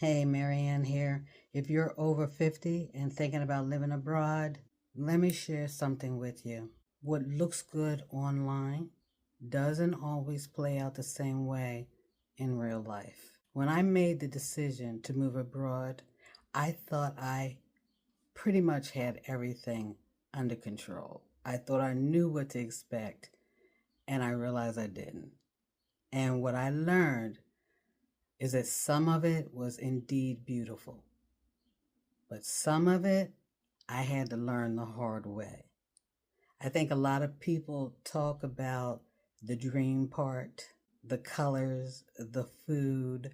Hey, Marianne here. If you're over 50 and thinking about living abroad, let me share something with you. What looks good online doesn't always play out the same way in real life. When I made the decision to move abroad, I thought I pretty much had everything under control. I thought I knew what to expect, and I realized I didn't. And what I learned is that some of it was indeed beautiful, but some of it I had to learn the hard way. I think a lot of people talk about the dream part, the colors, the food,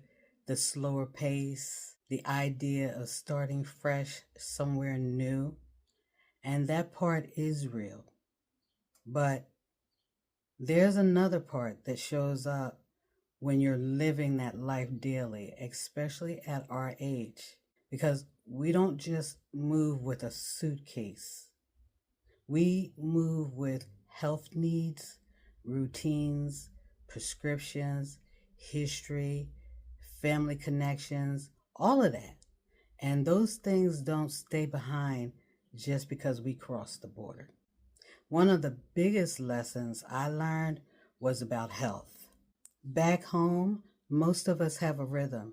the slower pace, the idea of starting fresh somewhere new, and that part is real. But there's another part that shows up when you're living that life daily, especially at our age, because we don't just move with a suitcase. We move with health needs, routines, prescriptions, history, family connections, all of that. And those things don't stay behind just because we cross the border. One of the biggest lessons I learned was about health. Back home, most of us have a rhythm.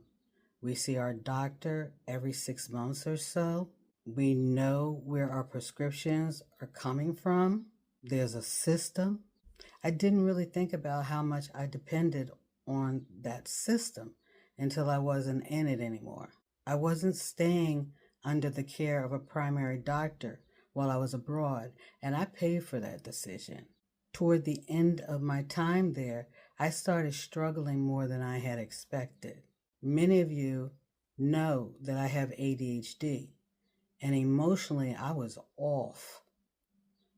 We see our doctor every 6 months or so. We know where our prescriptions are coming from. There's a system. I didn't really think about how much I depended on that system until I wasn't in it anymore. I wasn't staying under the care of a primary doctor while I was abroad, and I paid for that decision. Toward the end of my time there, I started struggling more than I had expected. Many of you know that I have ADHD, and emotionally I was off.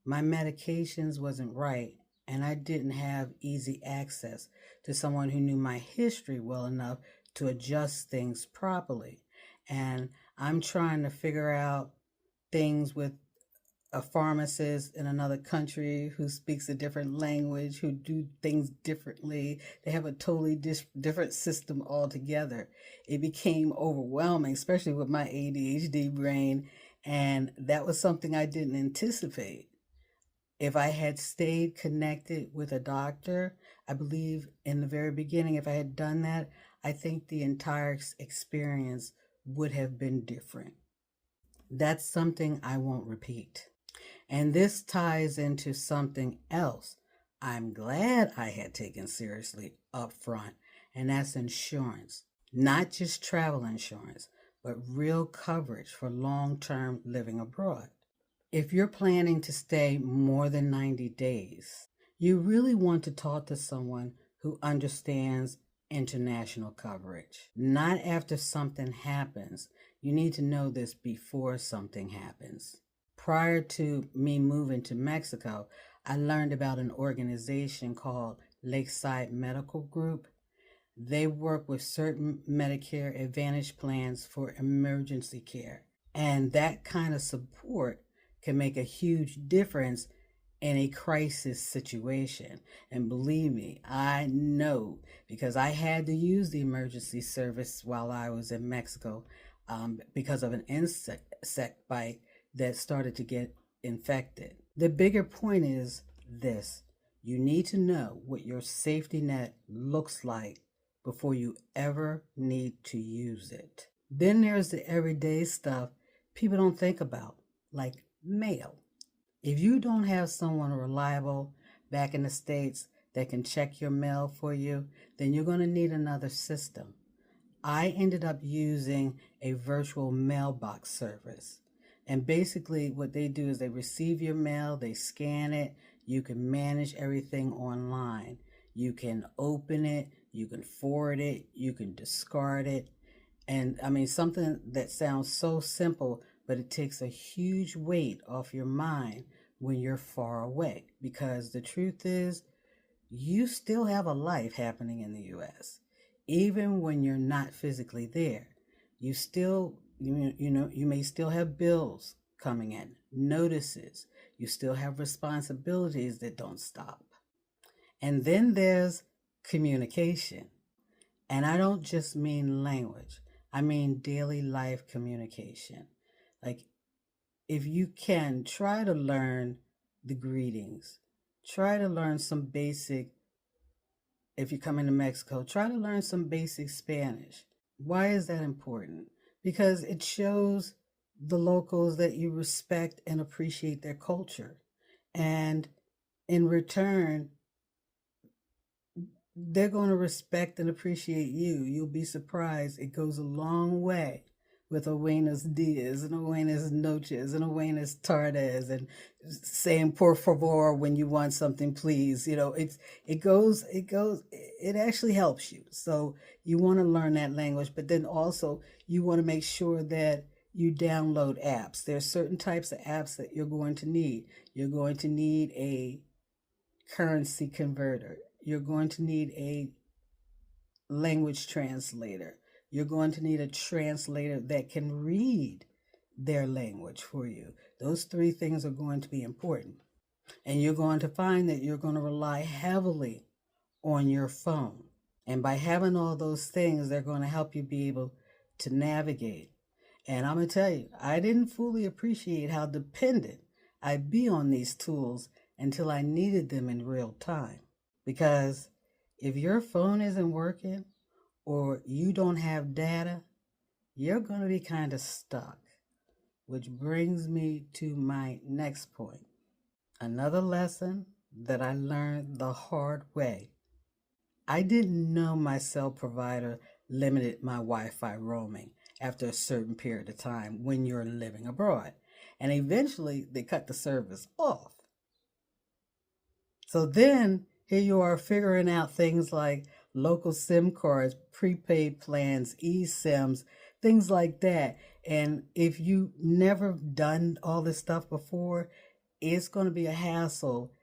My medications wasn't right, and I didn't have easy access to someone who knew my history well enough to adjust things properly. And I'm trying to figure out things with a pharmacist in another country who speaks a different language, who do things differently. They have a totally different system altogether. It became overwhelming, especially with my ADHD brain, and that was something I didn't anticipate. If I had stayed connected with a doctor, I believe in the very beginning, if I had done that, I think the entire experience would have been different. That's something I won't repeat. And this ties into something else I'm glad I had taken seriously up front, and that's insurance. Not just travel insurance, but real coverage for long-term living abroad. If you're planning to stay more than 90 days, you really want to talk to someone who understands international coverage. Not after something happens. You need to know this before something happens. Prior to me moving to Mexico, I learned about an organization called Lakeside Medical Group. They work with certain Medicare Advantage plans for emergency care. And that kind of support can make a huge difference in a crisis situation. And believe me, I know, because I had to use the emergency service while I was in Mexico because of an insect bite that started to get infected. The bigger point is this: you need to know what your safety net looks like before you ever need to use it. Then there's the everyday stuff people don't think about, like mail. If you don't have someone reliable back in the States that can check your mail for you, then you're going to need another system. I ended up using a virtual mailbox service. And basically what they do is they receive your mail, they scan it, you can manage everything online. You can open it, you can forward it, you can discard it. And I mean, something that sounds so simple, but it takes a huge weight off your mind when you're far away. Because the truth is, you still have a life happening in the U.S. Even when you're not physically there. You still, you may still have bills coming in, notices. You still have responsibilities that don't stop. And then there's communication. And I don't just mean language. I mean daily life communication. Like, if you can, try to learn the greetings. Try to learn some basic, if you come into Mexico, try to learn some basic Spanish. Why is that important? Because it shows the locals that you respect and appreciate their culture. And in return, they're going to respect and appreciate you. You'll be surprised. It goes a long way with Buenos dias and Buenas noches and Buenas tardes and saying por favor when you want something, please. It actually helps you. So you want to learn that language, but then also you want to make sure that you download apps. There are certain types of apps that you're going to need. You're going to need a currency converter. You're going to need a language translator. You're going to need a translator that can read their language for you. Those three things are going to be important. And you're going to find that you're going to rely heavily on your phone. And by having all those things, they're going to help you be able to navigate. And I'm going to tell you, I didn't fully appreciate how dependent I'd be on these tools until I needed them in real time. Because if your phone isn't working or you don't have data, you're going to be kind of stuck. Which brings me to my next point. Another lesson that I learned the hard way. I didn't know my cell provider limited my Wi-Fi roaming after a certain period of time when you're living abroad. And eventually they cut the service off. So then here you are figuring out things like local SIM cards, prepaid plans, eSIMs, things like that. And if you've never done all this stuff before, it's going to be a hassle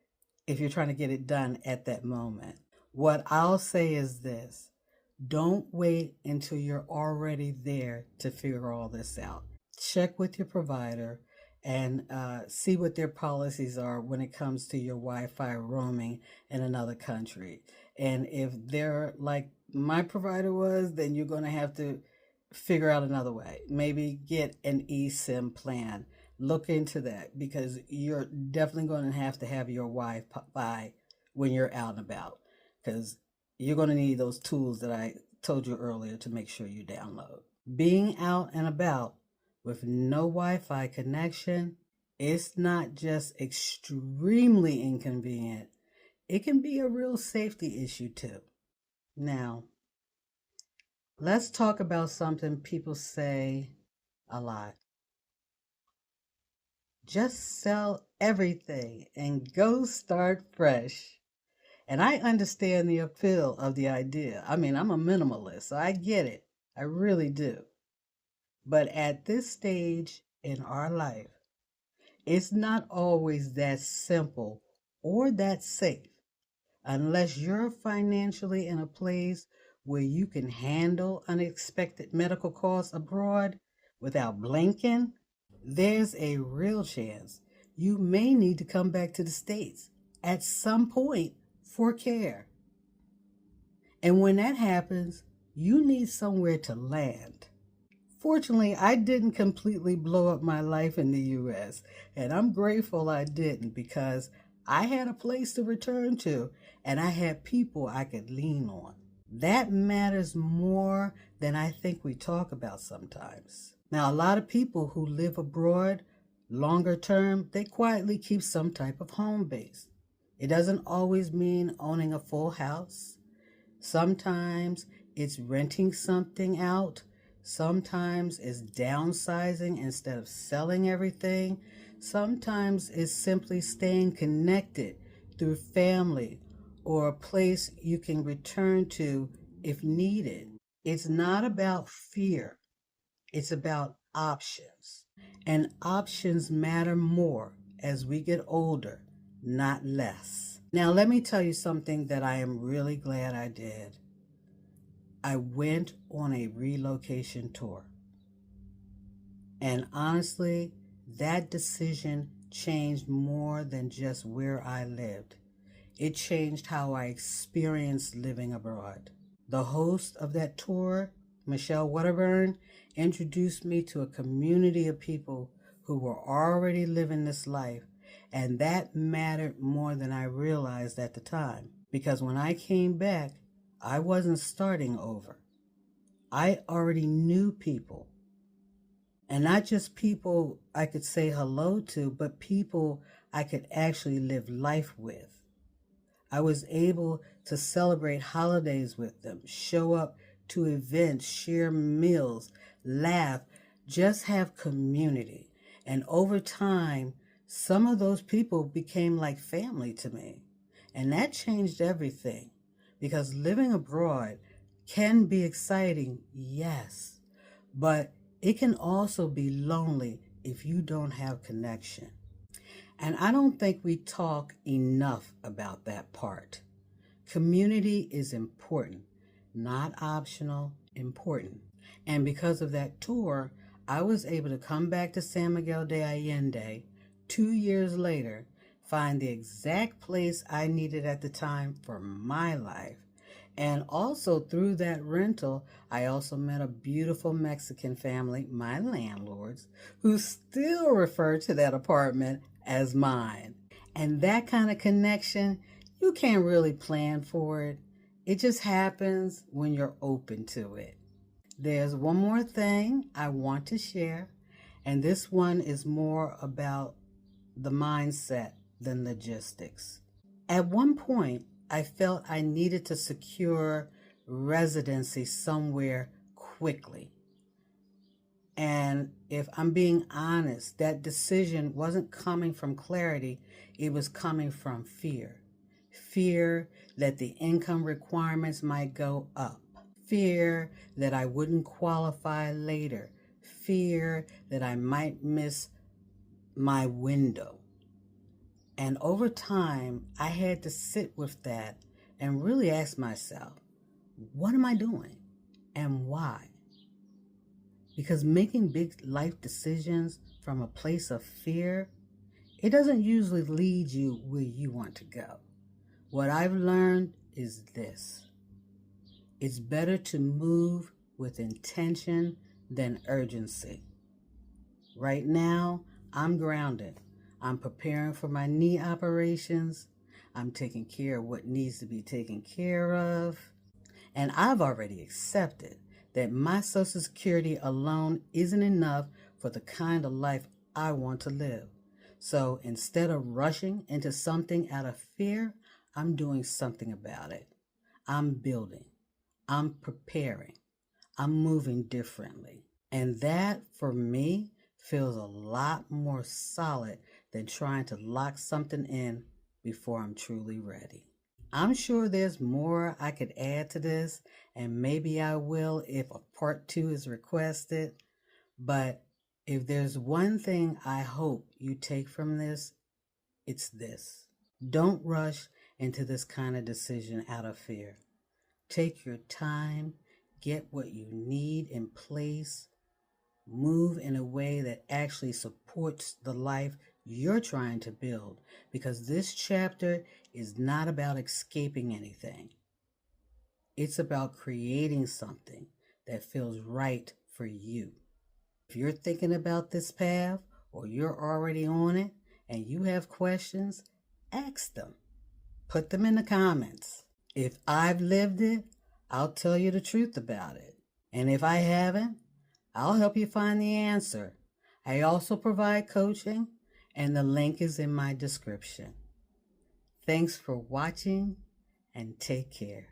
if you're trying to get it done at that moment. What I'll say is this: don't wait until you're already there to figure all this out. Check with your provider and see what their policies are when it comes to your Wi-Fi roaming in another country. And if they're like my provider was, then you're going to have to figure out another way. Maybe get an eSIM plan. Look into that, because you're definitely going to have your Wi-Fi when you're out and about, because you're going to need those tools that I told you earlier to make sure you download. Being out and about with no Wi-Fi connection, it's not just extremely inconvenient. It can be a real safety issue too. Now, let's talk about something people say a lot. Just sell everything and go start fresh. And I understand the appeal of the idea. I mean, I'm a minimalist, so I get it. I really do. But at this stage in our life, it's not always that simple or that safe unless you're financially in a place where you can handle unexpected medical costs abroad without blinking. There's a real chance you may need to come back to the States at some point for care. And when that happens, you need somewhere to land. Fortunately, I didn't completely blow up my life in the US, and I'm grateful I didn't, because I had a place to return to and I had people I could lean on. That matters more than I think we talk about sometimes. Now, a lot of people who live abroad longer term, they quietly keep some type of home base. It doesn't always mean owning a full house. Sometimes it's renting something out. Sometimes it's downsizing instead of selling everything. Sometimes it's simply staying connected through family or a place you can return to if needed. It's not about fear. It's about options. And options matter more as we get older, not less. Now, let me tell you something that I am really glad I did. I went on a relocation tour. And honestly, that decision changed more than just where I lived. It changed how I experienced living abroad. The host of that tour Michelle Wedderburn, introduced me to a community of people who were already living this life, and that mattered more than I realized at the time. Because when I came back, I wasn't starting over. I already knew people. And not just people I could say hello to, but people I could actually live life with. I was able to celebrate holidays with them, show up to events, share meals, laugh, just have community. And over time, some of those people became like family to me. And that changed everything, because living abroad can be exciting, yes, but it can also be lonely if you don't have connection. And I don't think we talk enough about that part. Community is important, not optional, important. And because of that tour, I was able to come back to San Miguel de Allende 2 years later, find the exact place I needed at the time for my life. And also through that rental, I also met a beautiful Mexican family, my landlords, who still refer to that apartment as mine. And that kind of connection, you can't really plan for it. It just happens when you're open to it. There's one more thing I want to share, and this one is more about the mindset than logistics. At one point, I felt I needed to secure residency somewhere quickly. And if I'm being honest, that decision wasn't coming from clarity, it was coming from fear. Fear that the income requirements might go up. Fear that I wouldn't qualify later. Fear that I might miss my window. And over time, I had to sit with that and really ask myself, what am I doing and why? Because making big life decisions from a place of fear, it doesn't usually lead you where you want to go. What I've learned is this: it's better to move with intention than urgency. Right now, I'm grounded. I'm preparing for my knee operations. I'm taking care of what needs to be taken care of. And I've already accepted that my Social Security alone isn't enough for the kind of life I want to live. So instead of rushing into something out of fear, I'm doing something about it. I'm building. I'm preparing. I'm moving differently. And that, for me, feels a lot more solid than trying to lock something in before I'm truly ready. I'm sure there's more I could add to this, and maybe I will if a part 2 is requested. But if there's one thing I hope you take from this, it's this: don't rush into this kind of decision out of fear. Take your time, get what you need in place, move in a way that actually supports the life you're trying to build, because this chapter is not about escaping anything. It's about creating something that feels right for you. If you're thinking about this path or you're already on it and you have questions, ask them. Put them in the comments. If I've lived it, I'll tell you the truth about it. And if I haven't, I'll help you find the answer. I also provide coaching, and the link is in my description. Thanks for watching, and take care.